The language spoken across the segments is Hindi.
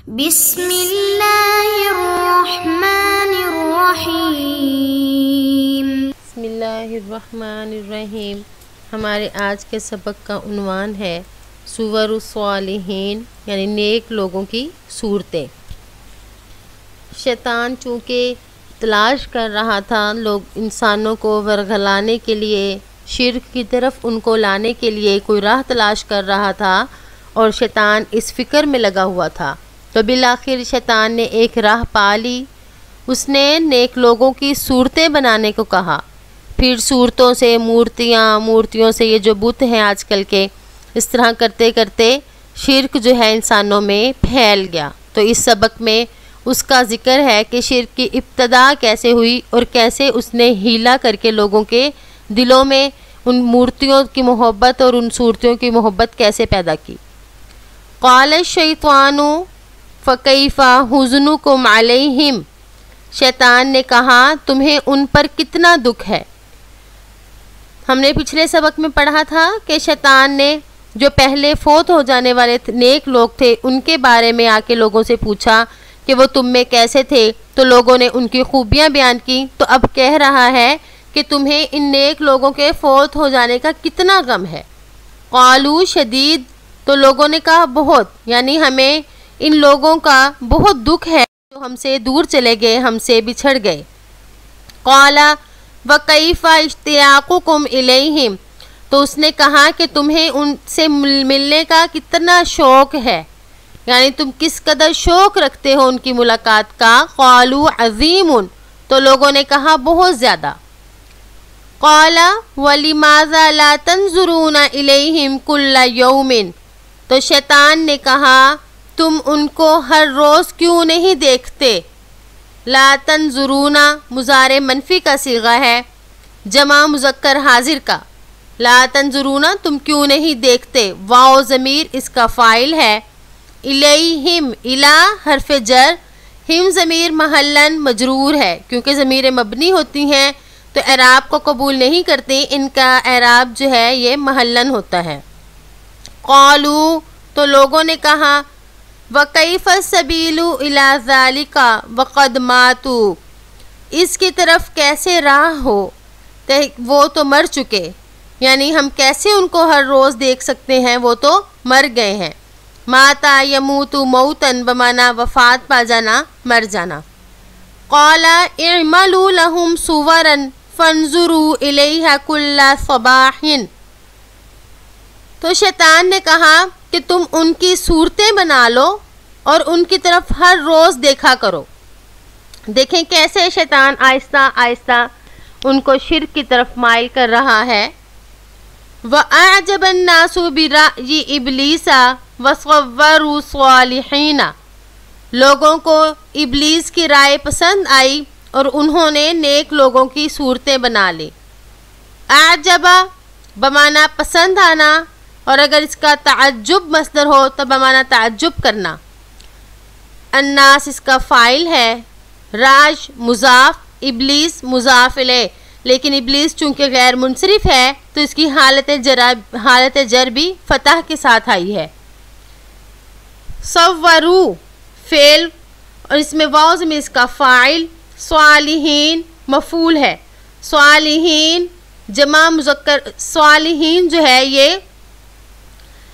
बिस्मिल्लाहिर्रहमानिर्रहीम। हमारे आज के सबक का उन्वान है सुवरुस्सालिहीन, यानी नेक लोगों की सूरतें। शैतान चूँकि तलाश कर रहा था लोग इंसानों को वरगलाने के लिए, शिर्क की तरफ उनको लाने के लिए कोई राह तलाश कर रहा था और शैतान इस फ़िक्र में लगा हुआ था। तो बिलाखिर शैतान ने एक राह पा ली। उसने नेक लोगों की सूरतें बनाने को कहा। फिर सूरतों से मूर्तियों से ये जो बुत हैं आजकल के, इस तरह करते करते शिर्क जो है इंसानों में फैल गया। तो इस सबक में उसका ज़िक्र है कि शिर्क की इब्तदा कैसे हुई और कैसे उसने हीला करके लोगों के दिलों में उन मूर्तियों की मोहब्बत और उन सूरतियों की मोहब्बत कैसे पैदा की। क़ाल शैतानु फ़कैफ़ा हुज़्नुकुम अलैहिम। शैतान ने कहा तुम्हें उन पर कितना दुख है। हमने पिछले सबक में पढ़ा था कि शैतान ने जो पहले फ़ौत हो जाने वाले नेक लोग थे उनके बारे में आके लोगों से पूछा कि वो तुम में कैसे थे, तो लोगों ने उनकी खूबियाँ बयान की। तो अब कह रहा है कि तुम्हें इन नेक लोगों के फ़ौत हो जाने का कितना गम है। क़ालू शदीद, तो लोगों ने कहा बहुत, यानी हमें इन लोगों का बहुत दुख है जो हमसे दूर चले गए, हमसे बिछड़ गए। क़ाला व कैफ़ा इश्तियाकुकुम इलैहिम, तो उसने कहा कि तुम्हें उनसे मिलने का कितना शौक़ है, यानी तुम किस कदर शौक़ रखते हो उनकी मुलाकात का। क़ालू अज़ीमुन, तो लोगों ने कहा बहुत ज़्यादा। क़ाला वलिमाज़ा ला तंज़ुरूना इलैहिम कुल्ला यौमिन, तो शैतान ने कहा तुम उनको हर रोज़ क्यों नहीं देखते। ला तंज़ुरूना मुज़ारे मनफ़ी का सीगा है, जमा मुज़क्कर हाजिर का। ला तंज़ुरूना तुम क्यों नहीं देखते, वाओ ज़मीर इसका फ़ाइल है। इलैहिम इला हरफ जर, हिम ज़मीर महल्लन मजरूर है, क्योंकि ज़मीरें मबनी होती हैं तो एराब को कबूल नहीं करती, इनका एराब जो है ये महल्लन होता है। क़ालू, तो लोगों ने कहा व कैफ़ सबीलु इला ज़ालिका वक़द मातू, इसकी तरफ कैसे राह हो, वो तो मर चुके, यानी हम कैसे उनको हर रोज़ देख सकते हैं, वो तो मर गए हैं। माता यमूतु मौतन बमाना वफ़ात पा जाना, मर जाना। क़ाला इअमलू लहुम सुवरन फंजुरू इलैहा कुल्ला सबाहिन, तो शैतान ने कहा कि तुम उनकी सूरतें बना लो और उनकी तरफ हर रोज़ देखा करो। देखें कैसे शैतान आहिस्ता आहिस्ता उनको शिर्क की तरफ माइल कर रहा है। व अअजबन नासु बिराई इब्लीसा वसव्वरु स्वालिहीना, लोगों को इब्लीस की राय पसंद आई और उन्होंने नेक लोगों की सूरतें बना ली। अअजबा बमाना पसंद आना, और अगर इसका ताज्जुब मस्दर हो तो बमाना ताज्जुब करना। अन्नास इसका फ़ाइल है, राज मुज़ाफ, इब्लीस मुज़ाफ इलैह, लेकिन इब्लीस चूँकि गैर मुनसरिफ है तो इसकी हालत जर भी फ़तह के साथ आई है। सव्वरू फ़ेल, और इसमें वाव ज़मीर इसका फ़ाइल, स्वालिहीन मफ़ूल है। स्वालिहीन जमा मुज़क्कर, स्वालिहीन जो है ये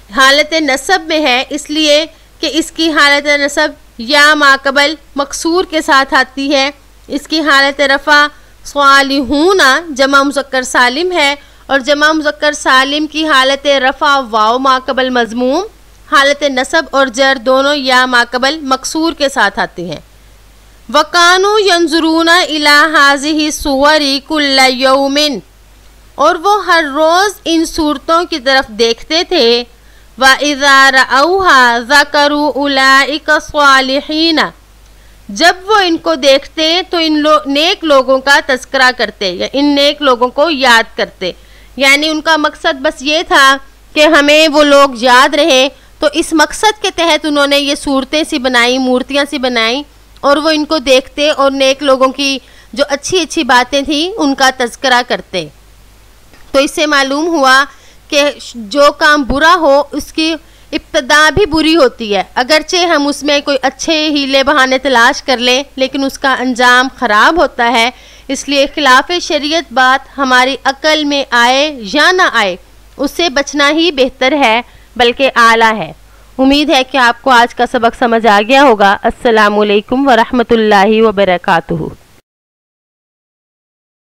हालत नसब में है, इसलिए कि इसकी हालत नसब या माकबल मकसूर के साथ आती है। इसकी हालत रफ़ा स्वालिहूना जमा मुज़क्कर सालिम है, और जमा मुज़क्कर सालिम की हालत रफ़ा वाव माकबल मज़मूम, हालत नसब और जर दोनों या माकबल मकसूर के साथ आती हैं। वकानु यंजुरूना इला हाज़िही सुवरी कुल्ला यौमिन, और वो हर रोज़ इन सूरतों की तरफ देखते थे। व इज़ा रअऊहा ज़करू उलाइका स्वालिहीना, जब वो इनको देखते तो इन नेक लोगों का तज़किरा करते या इन नेक लोगों को याद करते, यानी उनका मकसद बस ये था कि हमें वो लोग याद रहे। तो इस मकसद के तहत उन्होंने ये सूरतें सी बनाई, मूर्तियाँ सी बनाई, और वो इनको देखते और नेक लोगों की जो अच्छी अच्छी बातें थी उनका तज़किरा करते। तो इससे मालूम हुआ कि जो काम बुरा हो उसकी इब्तिदा भी बुरी होती है, अगरचे हम उसमें कोई अच्छे हीले बहाने तलाश कर लें लेकिन उसका अंजाम ख़राब होता है। इसलिए खिलाफ शरीयत बात हमारी अकल में आए या ना आए, उससे बचना ही बेहतर है, बल्कि आला है। उम्मीद है कि आपको आज का सबक समझ आ गया होगा। अस्सलामु अलैकुम व रहमतुल्लाहि व बरकातुहू।